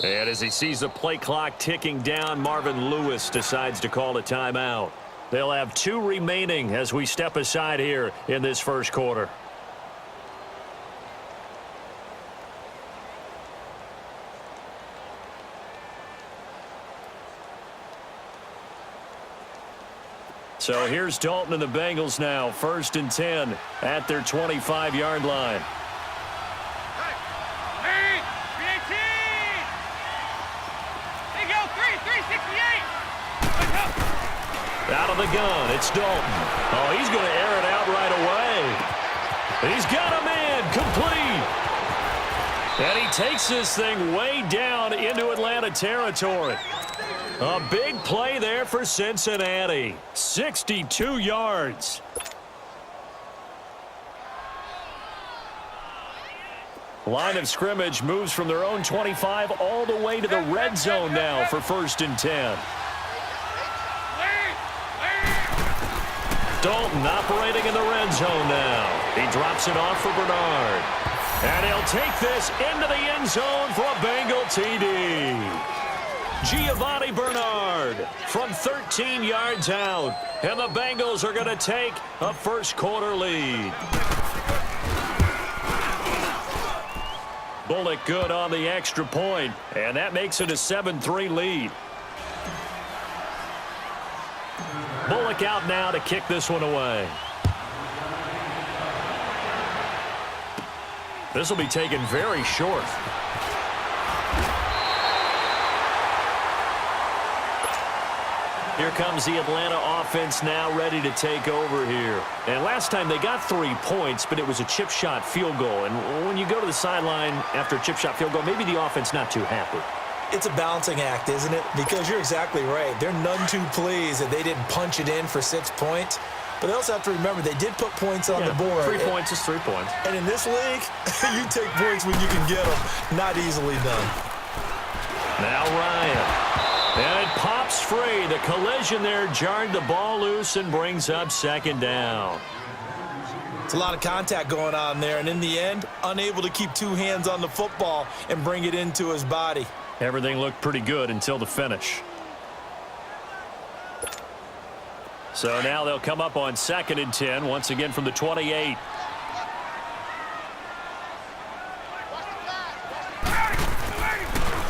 And as he sees the play clock ticking down, Marvin Lewis decides to call a timeout. They'll have 2 remaining as we step aside here in this first quarter. So here's Dalton and the Bengals now, 1st and 10 at their 25-yard line. Out of the gun, it's Dalton. Oh, he's going to air it out right away. He's got a man complete. And he takes this thing way down into Atlanta territory. A big play there for Cincinnati. 62 yards. Line of scrimmage moves from their own 25 all the way to the red zone now for 1st and 10. Dalton operating in the red zone now. He drops it off for Bernard. And he'll take this into the end zone for a Bengal TD. Giovanni Bernard from 13 yards out. And the Bengals are going to take a first quarter lead. Bullock good on the extra point. And that makes it a 7-3 lead. Bullock out now to kick this one away. This will be taken very short. Here comes the Atlanta offense now ready to take over here. And last time they got 3 points, but it was a chip shot field goal. And when you go to the sideline after a chip shot field goal, maybe the offense not too happy. It's a balancing act, isn't it? Because you're exactly right. They're none too pleased that they didn't punch it in for 6 points. But they also have to remember they did put points on the board. 3 points is 3 points. And in this league, you take points when you can get them. Not easily done. Now Ryan. And it pops free. The collision there jarred the ball loose and brings up 2nd down. It's a lot of contact going on there. And in the end, unable to keep 2 hands on the football and bring it into his body. Everything looked pretty good until the finish. So now they'll come up on 2nd and 10, once again from the 28.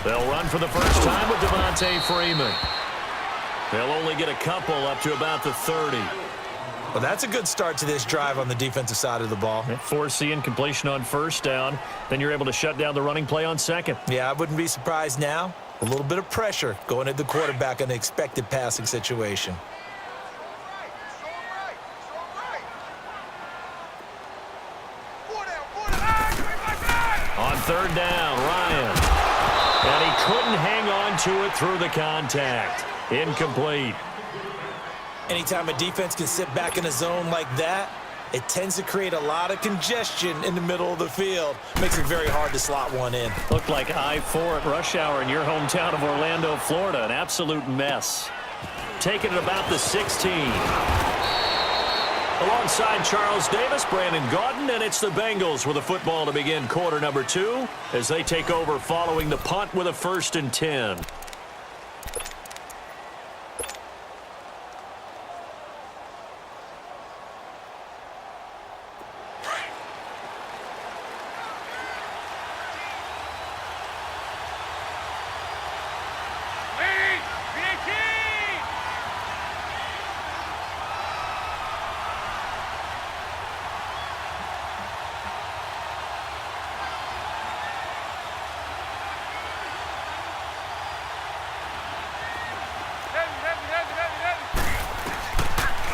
They'll run for the first time with Devontae Freeman. They'll only get a couple up to about the 30. Well, that's a good start to this drive on the defensive side of the ball. Force the incompletion on 1st down. Then you're able to shut down the running play on 2nd. Yeah, I wouldn't be surprised now. A little bit of pressure going at the quarterback in the expected passing situation. On 3rd down, Ryan. And he couldn't hang on to it through the contact. Incomplete. Anytime a defense can sit back in a zone like that, it tends to create a lot of congestion in the middle of the field. Makes it very hard to slot one in. Looked like I-4 at rush hour in your hometown of Orlando, Florida. An absolute mess. Taking it about the 16. Alongside Charles Davis, Brandon Gaudin, and it's the Bengals with a football to begin quarter number 2 as they take over following the punt with a 1st and 10.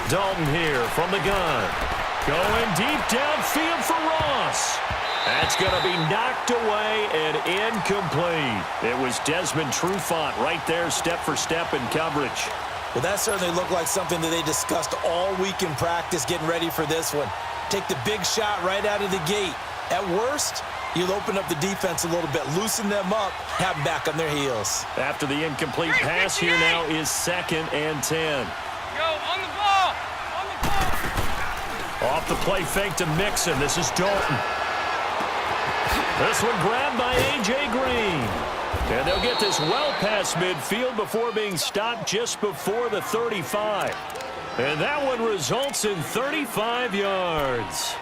Dalton here from the gun. Going deep downfield for Ross. That's going to be knocked away and incomplete. It was Desmond Trufant right there, step for step in coverage. Well, that certainly looked like something that they discussed all week in practice getting ready for this one. Take the big shot right out of the gate. At worst, you'll open up the defense a little bit, loosen them up, have them back on their heels. After the incomplete pass, here now is 2nd and 10. Go, on the ball! On the ball! Off the play fake to Mixon. This is Dalton. This one grabbed by A.J. Green. And they'll get this well past midfield before being stopped just before the 35. And that one results in 35 yards.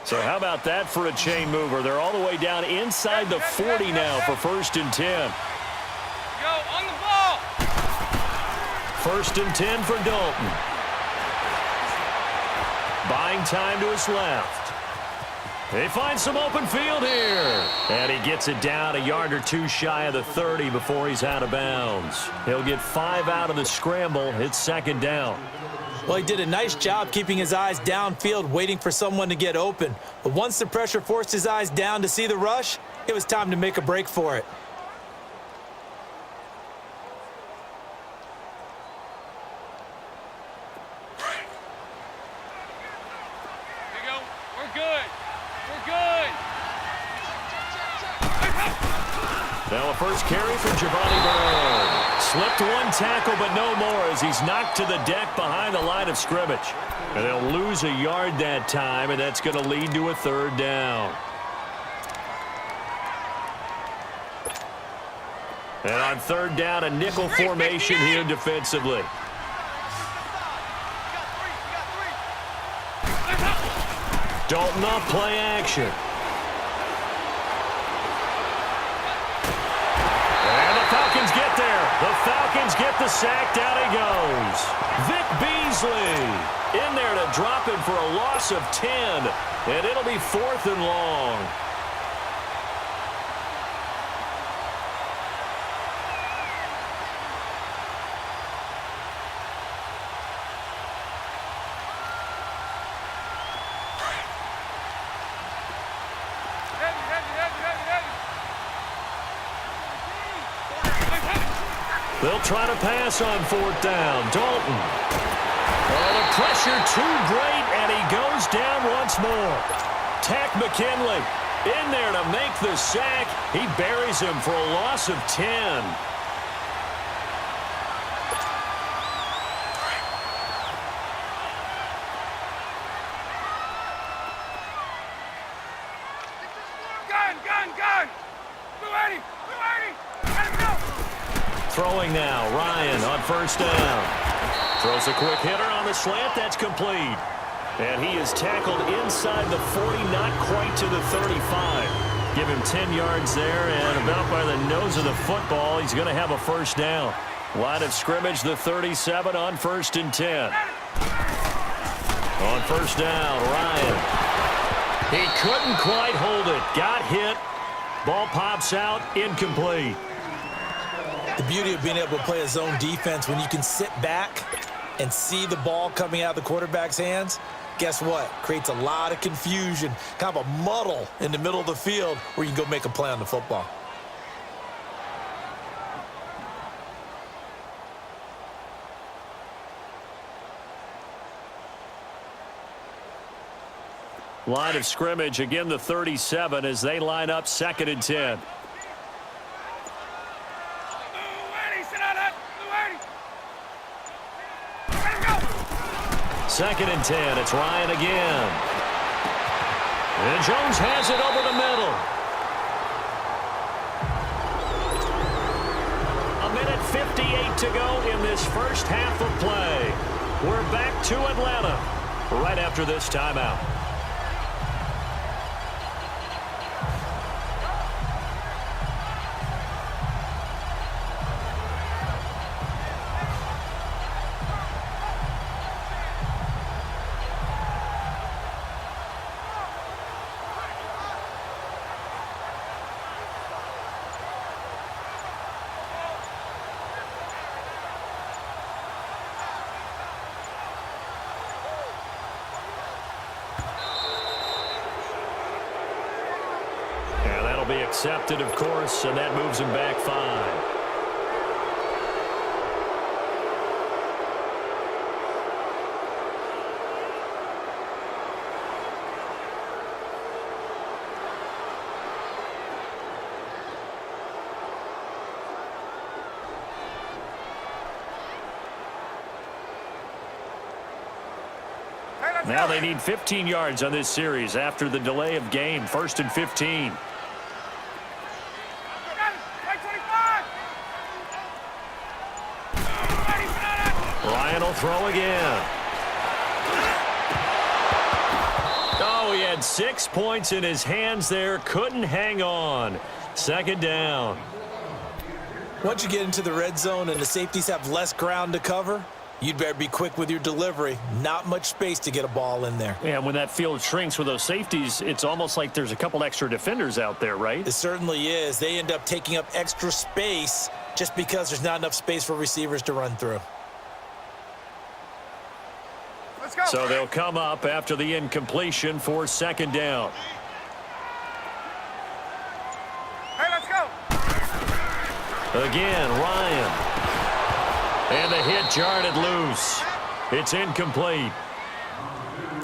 So how about that for a chain mover? They're all the way down inside the 40 now for 1st and 10. Go on the ball. 1st and 10 for Dalton. Buying time to his left. They find some open field here. And he gets it down a yard or two shy of the 30 before he's out of bounds. He'll get 5 out of the scramble. It's 2nd down. Well, he did a nice job keeping his eyes downfield, waiting for someone to get open. But once the pressure forced his eyes down to see the rush, it was time to make a break for it. Here you go. We're good. We're good. Now a first carry for Giovanni Bernard. Slipped one tackle, but no more as he's knocked to the deck behind the line of scrimmage. And they'll lose a yard that time, and that's going to lead to a 3rd down. And on 3rd down, a nickel formation here defensively. Dalton off play action. Get there. The Falcons get the sack. Down he goes. Vic Beasley in there to drop him for a loss of 10. And it'll be 4th and long. They'll try to pass on 4th down. Dalton. Oh, the pressure too great, and he goes down once more. Tack McKinley in there to make the sack. He buries him for a loss of 10. Gun. 280. Let him go. Throwing now, Ryan on 1st down. Throws a quick hitter on the slant. That's complete. And he is tackled inside the 40, not quite to the 35. Give him 10 yards there, and about by the nose of the football, he's going to have a 1st down. Line of scrimmage, the 37 on 1st and 10. On 1st down, Ryan. He couldn't quite hold it. Got hit. Ball pops out, incomplete. The beauty of being able to play a zone defense when you can sit back and see the ball coming out of the quarterback's hands, guess what? Creates a lot of confusion, kind of a muddle in the middle of the field where you can go make a play on the football. Line of scrimmage, again the 37 as they line up 2nd and 10. Second and 10. It's Ryan again. And Jones has it over the middle. 1:58 to go in this first half of play. We're back to Atlanta right after this timeout. Be accepted, of course, and that moves him back 5. Now they need 15 yards on this series after the delay of game. 1st and 15. Ryan will throw again. Oh, he had 6 points in his hands there. Couldn't hang on. 2nd down. Once you get into the red zone and the safeties have less ground to cover, you'd better be quick with your delivery. Not much space to get a ball in there. Yeah, when that field shrinks with those safeties, it's almost like there's a couple extra defenders out there, right? It certainly is. They end up taking up extra space just because there's not enough space for receivers to run through. Let's go. So they'll come up after the incompletion for 2nd down. Hey, let's go. Again, Ryan. And the hit jarred it loose. It's incomplete.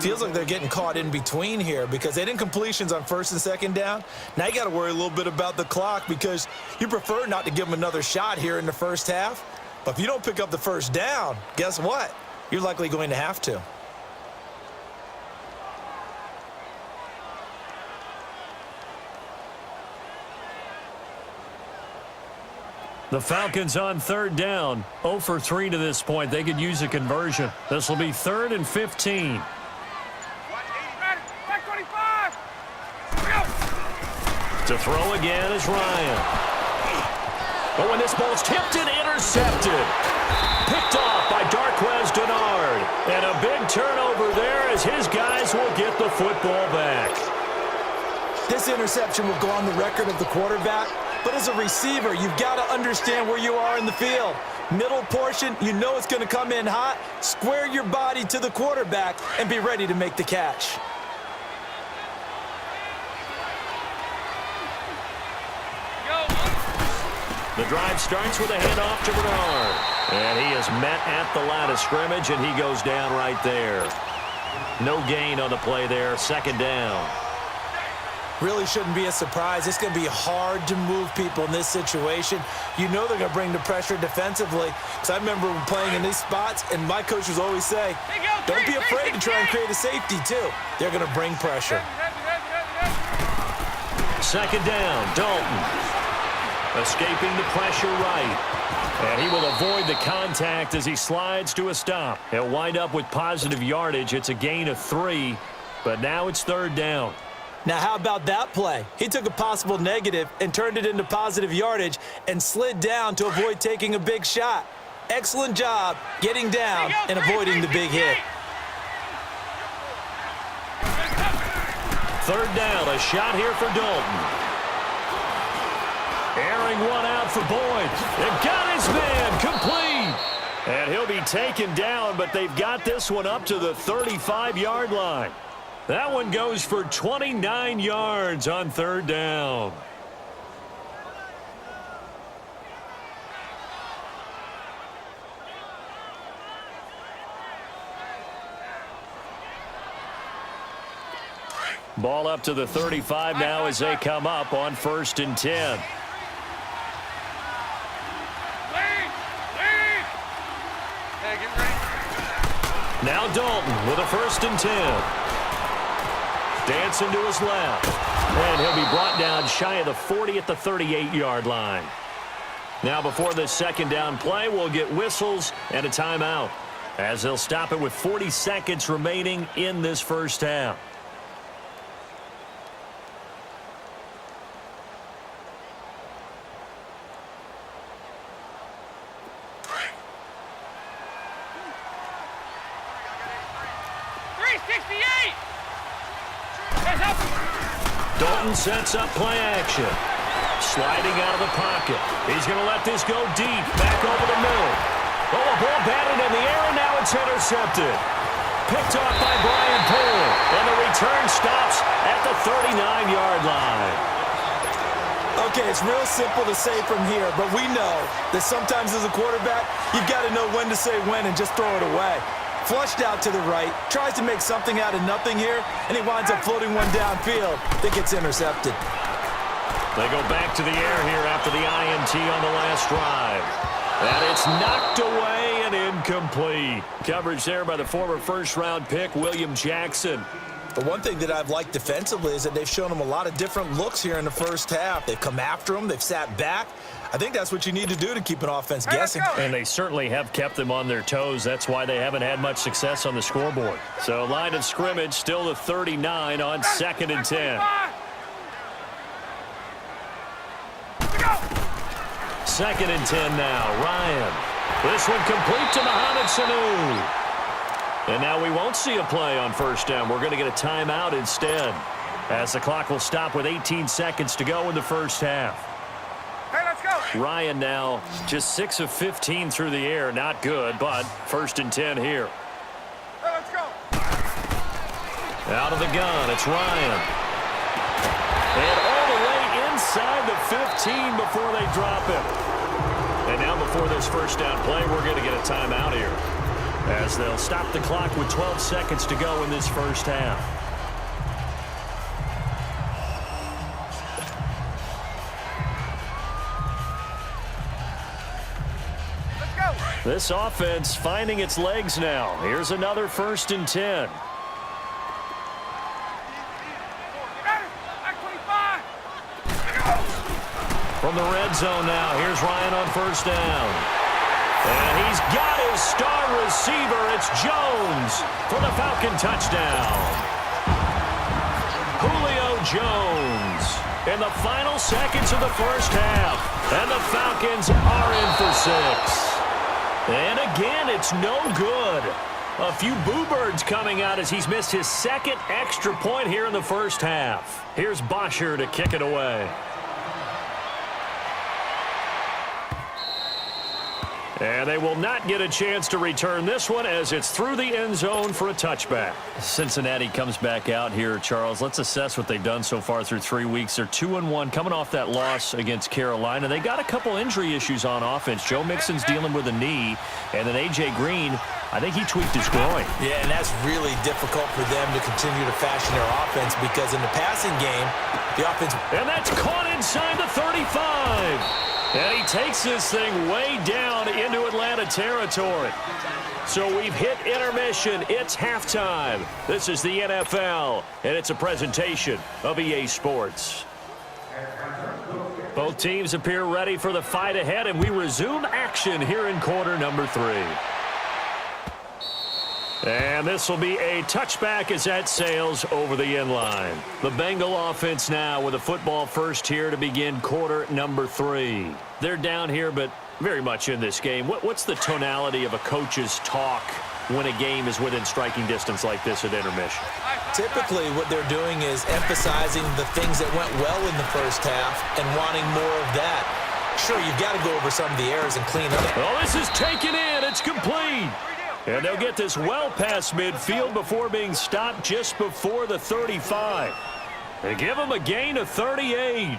Feels like they're getting caught in between here because they didn't completions on 1st and 2nd down. Now you got to worry a little bit about the clock because you prefer not to give them another shot here in the first half. But if you don't pick up the 1st down, guess what? You're likely going to have to. The Falcons on 3rd down. 0 for 3 to this point. They could use a conversion. This will be 3rd and 15. To throw again is Ryan. But when this ball's tipped and intercepted. Picked off by Darquez Denard. And a big turnover there as his guys will get the football back. This interception will go on the record of the quarterback. But as a receiver, you've got to understand where you are in the field. Middle portion, you know it's going to come in hot. Square your body to the quarterback and be ready to make the catch. The drive starts with a handoff to Bernard. And he is met at the line of scrimmage, and he goes down right there. No gain on the play there. 2nd down. Really shouldn't be a surprise. It's going to be hard to move people in this situation. You know they're going to bring the pressure defensively. Because I remember playing in these spots, and my coaches always say, don't be afraid to try and create a safety, too. They're going to bring pressure. 2nd down, Dalton. Escaping the pressure right. And he will avoid the contact as he slides to a stop. He'll wind up with positive yardage. It's a gain of 3, but now it's 3rd down. Now, how about that play? He took a possible negative and turned it into positive yardage and slid down to avoid taking a big shot. Excellent job getting down and avoiding the big hit. 3rd down, a shot here for Dalton. Airing one out for Boyd. They've got his man complete. And he'll be taken down, but they've got this one up to the 35-yard line. That one goes for 29 yards on 3rd down. Ball up to the 35 now as they come up on 1st and 10. Now Dalton with a 1st and 10. Dancing to his left. And he'll be brought down shy of the 40 at the 38-yard line. Now before this 2nd down play, we'll get whistles and a timeout as they'll stop it with 40 seconds remaining in this 1st half. Dalton sets up play action. Sliding out of the pocket. He's going to let this go deep. Back over the middle. Oh, a ball batted in the air, and now it's intercepted. Picked off by Brian Poole. And the return stops at the 39-yard line. Okay, it's real simple to say from here, but we know that sometimes as a quarterback, you've got to know when to say when and just throw it away. Flushed out to the right, tries to make something out of nothing here, and he winds up floating one downfield that gets intercepted. They go back to the air here after the INT on the last drive. And it's knocked away and incomplete. Coverage there by the former first-round pick, William Jackson. The one thing that I've liked defensively is that they've shown him a lot of different looks here in the first half. They've come after him. They've sat back. I think that's what you need to do to keep an offense guessing. And they certainly have kept them on their toes. That's why they haven't had much success on the scoreboard. So line of scrimmage still the 39 on 2nd and 10. 2nd and 10 now. Ryan. This one complete to Mohamed Sanu. And now we won't see a play on first down. We're going to get a timeout instead, as the clock will stop with 18 seconds to go in the first half. Hey, let's go. Ryan now just 6 of 15 through the air. Not good, but 1st and 10 here. Hey, let's go. Out of the gun, it's Ryan. And all the way inside the 15 before they drop him. And now before this first down play, we're going to get a timeout here, as they'll stop the clock with 12 seconds to go in this first half. Let's go. This offense finding its legs now. Here's another 1st and 10. From the red zone now, here's Ryan on first down. And he's got his star receiver. It's Jones for the Falcon touchdown. Julio Jones in the final seconds of the first half. And the Falcons are in for 6. And again, it's no good. A few boo birds coming out as he's missed his 2nd extra point here in the first half. Here's Bosher to kick it away. And they will not get a chance to return this one, as it's through the end zone for a touchback. Cincinnati comes back out here, Charles. Let's assess what they've done so far through 3 weeks. They're 2-1 coming off that loss against Carolina. They got a couple injury issues on offense. Joe Mixon's dealing with a knee, and then A.J. Green, I think he tweaked his groin. Yeah, and that's really difficult for them to continue to fashion their offense, because in the passing game, the offense... And that's caught inside the 35. And he takes this thing way down into Atlanta territory. So we've hit intermission. It's halftime. This is the NFL, and it's a presentation of EA Sports. Both teams appear ready for the fight ahead, and we resume action here in quarter number 3. And this will be a touchback as that sails over the end line. The Bengal offense now with a football first here to begin quarter number 3. They're down here, but very much in this game. What's the tonality of a coach's talk when a game is within striking distance like this at intermission? Typically, what they're doing is emphasizing the things that went well in the first half and wanting more of that. Sure, you've got to go over some of the errors and clean up. Oh, this is taken in. It's complete. And they'll get this well past midfield before being stopped just before the 35. They give them a gain of 38.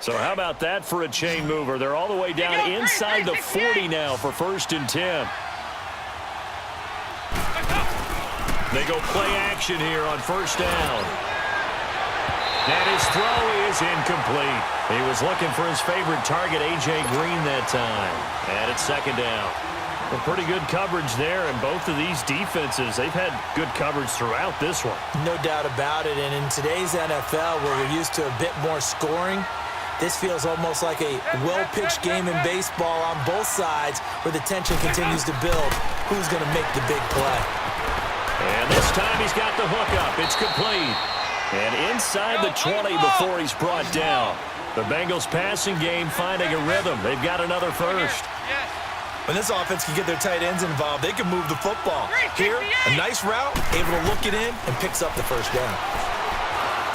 So how about that for a chain mover? They're all the way down inside the 40 now for 1st and 10. They go play action here on first down. And his throw is incomplete. He was looking for his favorite target, A.J. Green, that time. And it's 2nd down. Well, pretty good coverage there, and both of these defenses, they've had good coverage throughout this one. No doubt about it, and in today's NFL, where we're used to a bit more scoring, this feels almost like a well-pitched game in baseball on both sides, where the tension continues to build. Who's going to make the big play? And this time he's got the hook up. It's complete. And inside the 20 before he's brought down. The Bengals passing game finding a rhythm. They've got another first. When this offense can get their tight ends involved, they can move the football. Here, a nice route, able to look it in, and picks up the first down.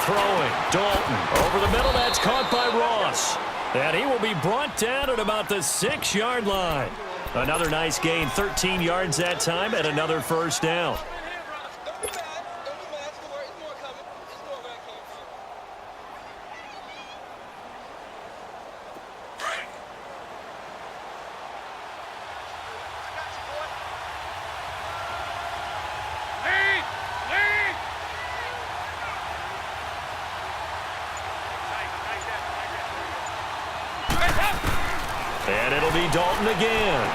Throwing, Dalton over the middle. That's caught by Ross. And he will be brought down at about the 6-yard line. Another nice gain, 13 yards that time, and another first down. It'll be Dalton again.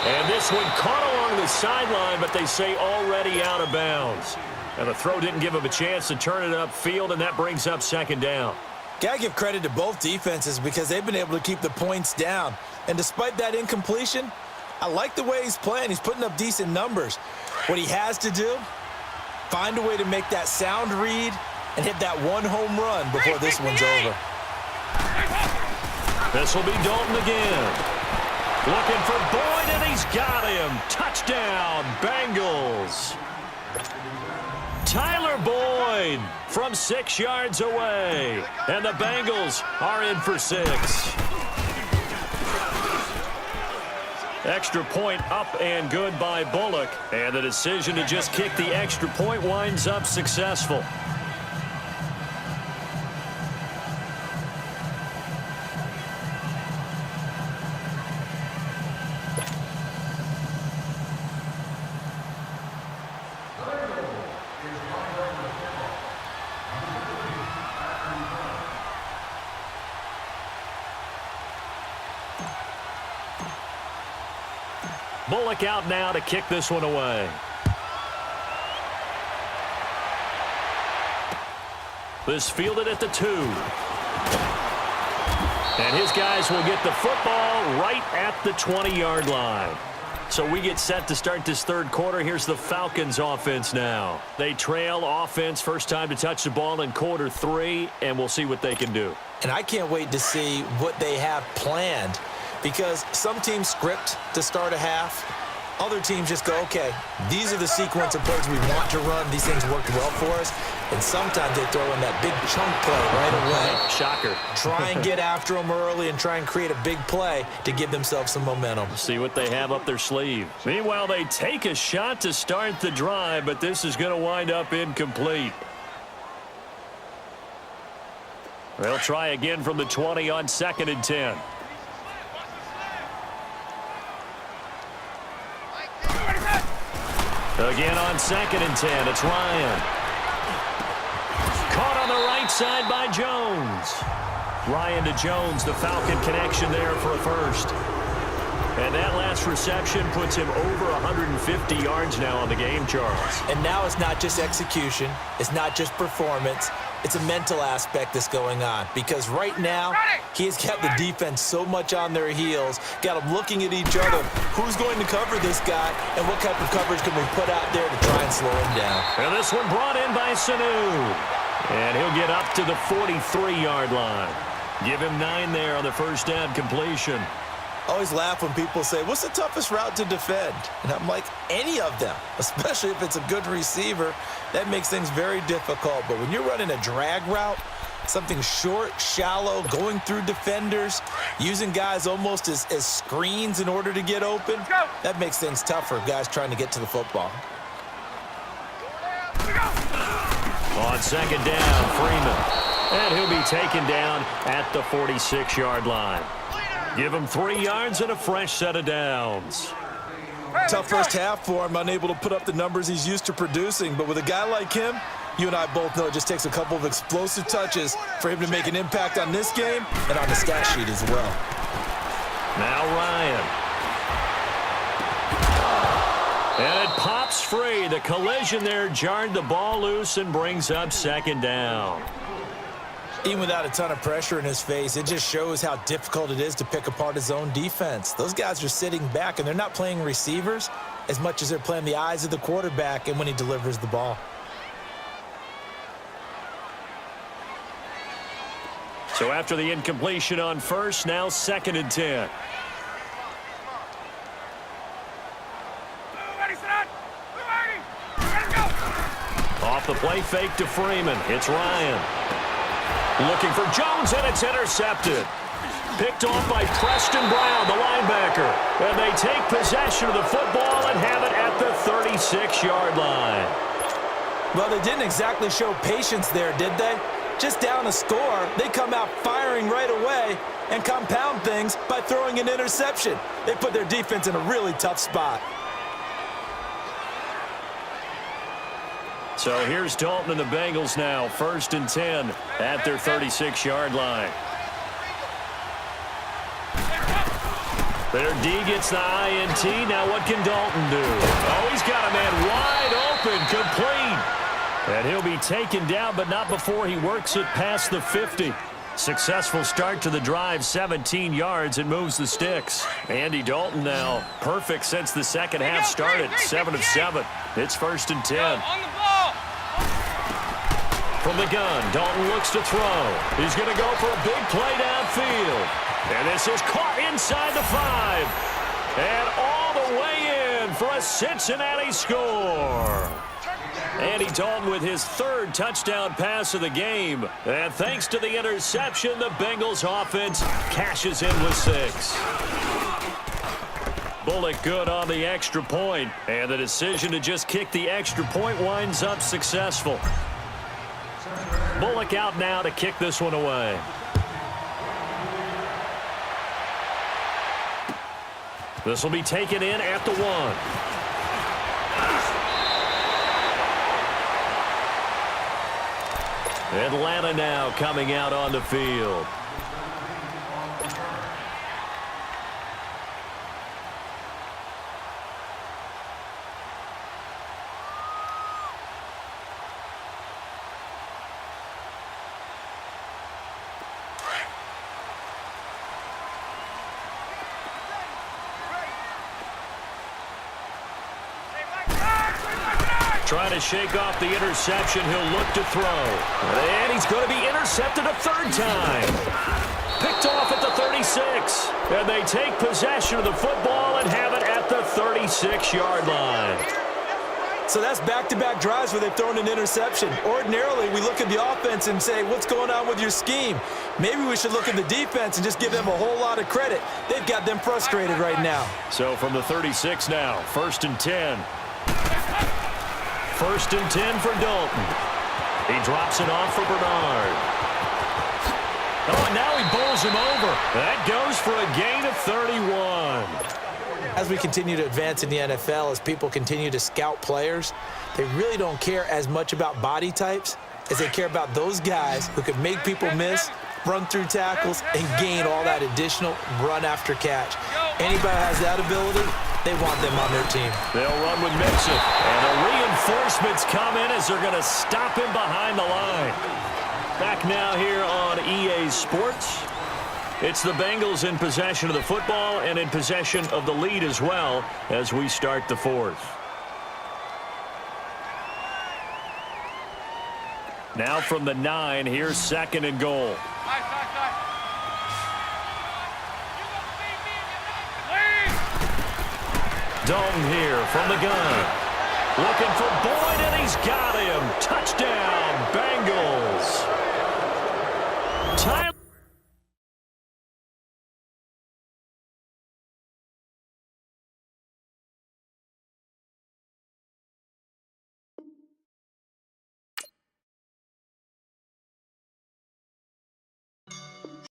And this one caught along the sideline, but they say already out of bounds. And the throw didn't give him a chance to turn it upfield, and that brings up second down. Got to give credit to both defenses because they've been able to keep the points down. And despite that incompletion, I like the way he's playing. He's putting up decent numbers. What he has to do, find a way to make that sound read and hit that one home run before this one's over. This will be Dalton again. Looking for Boyd, and he's got him. Touchdown, Bengals. Tyler Boyd from 6 yards away. And the Bengals are in for 6. Extra point up and good by Bullock. And the decision to just kick the extra point winds up successful. Bullock out now to kick this one away. This fielded at the 2. And his guys will get the football right at the 20-yard line. So we get set to start this third quarter. Here's the Falcons offense now. They trail offense, first time to touch the ball in quarter 3, and we'll see what they can do. And I can't wait to see what they have planned, because some teams script to start a half. Other teams just go, okay, these are the sequence of plays we want to run. These things worked well for us. And sometimes they throw in that big chunk play right away. Shocker. Try and get after them early and try and create a big play to give themselves some momentum. See what they have up their sleeve. Meanwhile, they take a shot to start the drive, but this is going to wind up incomplete. They'll try again from the 20 on 2nd and 10. Again on 2nd and 10, it's Ryan. Caught on the right side by Jones. Ryan to Jones, the Falcon connection there for a first. And that last reception puts him over 150 yards now on the game, Charles. And now it's not just execution. It's not just performance. It's a mental aspect that's going on, because right now he has kept the defense so much on their heels, got them looking at each other. Who's going to cover this guy, and what type of coverage can we put out there to try and slow him down? And this one brought in by Sanu. And he'll get up to the 43-yard line. Give him 9 there on the first down completion. I always laugh when people say, what's the toughest route to defend? And I'm like, any of them, especially if it's a good receiver. That makes things very difficult. But when you're running a drag route, something short, shallow, going through defenders, using guys almost as screens in order to get open, that makes things tougher, guys trying to get to the football. On 2nd down, Freeman. And he'll be taken down at the 46-yard line. Give him 3 yards and a fresh set of downs. Tough first half for him, unable to put up the numbers he's used to producing. But with a guy like him, you and I both know it just takes a couple of explosive touches for him to make an impact on this game and on the stat sheet as well. Now Ryan. And it pops free. The collision there jarred the ball loose and brings up 2nd down. Even without a ton of pressure in his face, it just shows how difficult it is to pick apart his own defense. Those guys are sitting back, and they're not playing receivers as much as they're playing the eyes of the quarterback and when he delivers the ball. So after the incompletion on first, now 2nd and 10. Off the play fake to Freeman. It's Ryan. Looking for Jones, and it's intercepted. Picked off by Preston Brown, the linebacker. And they take possession of the football and have it at the 36-yard line. Well, they didn't exactly show patience there, did they? Just down a score, they come out firing right away and compound things by throwing an interception. They put their defense in a really tough spot. So here's Dalton and the Bengals now, 1st and 10 at their 36-yard line. Their D gets the INT. Now what can Dalton do? Oh, he's got a man wide open, complete. And he'll be taken down, but not before he works it past the 50. Successful start to the drive, 17 yards, and moves the sticks. Andy Dalton now perfect since the second half started, 7 of 7. It's 1st and 10. On the ball. From the gun, Dalton looks to throw. He's going to go for a big play downfield. And this is caught inside the 5. And all the way in for a Cincinnati score. Andy Dalton with his 3rd touchdown pass of the game. And thanks to the interception, the Bengals offense cashes in with 6. Bullock good on the extra point. And the decision to just kick the extra point winds up successful. Bullock out now to kick this one away. This will be taken in at the 1. Atlanta now coming out on the field. Trying to shake off the interception. He'll look to throw. And he's going to be intercepted a 3rd time. Picked off at the 36. And they take possession of the football and have it at the 36-yard line. So that's back-to-back drives where they've thrown an interception. Ordinarily, we look at the offense and say, what's going on with your scheme? Maybe we should look at the defense and just give them a whole lot of credit. They've got them frustrated right now. So from the 36 now, 1st and 10. 1st and 10 for Dalton. He drops it off for Bernard. Oh, and now he bowls him over. That goes for a gain of 31. As we continue to advance in the NFL, as people continue to scout players, they really don't care as much about body types as they care about those guys who can make people miss, run through tackles, and gain all that additional run after catch. Anybody has that ability, they want them on their team. They'll run with Mixon. And the reinforcements come in as they're going to stop him behind the line. Back now here on EA Sports. It's the Bengals in possession of the football and in possession of the lead as well as we start the 4th. Now from the 9, here's 2nd and goal. Dalton here from the gun. Looking for Boyd, and he's got him. Touchdown, Bengals.